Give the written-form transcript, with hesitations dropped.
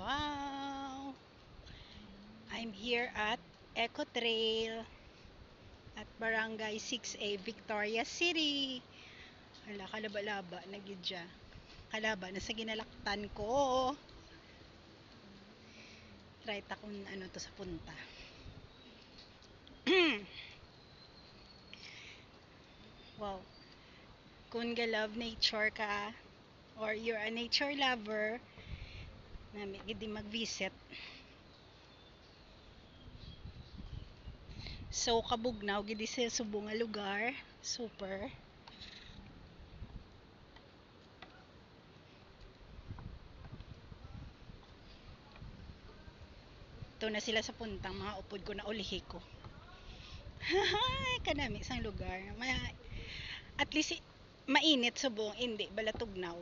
Wow! I'm here at Eco Trail at Barangay 6A, Victoria City. Hala, kalaba-laba na gid siya. Kalaba na sa ginalaktan ko. Try ta kung ano to sa punta. Wow. Kung love nature ka or you're a nature lover, nami gid mag-visit. So kabugnaw gid sa subong nga lugar, super. Ito na sila sa puntang mga upod ko na ulihi ko. Kanami sang lugar. At least mainit subong, hindi balatugnaw.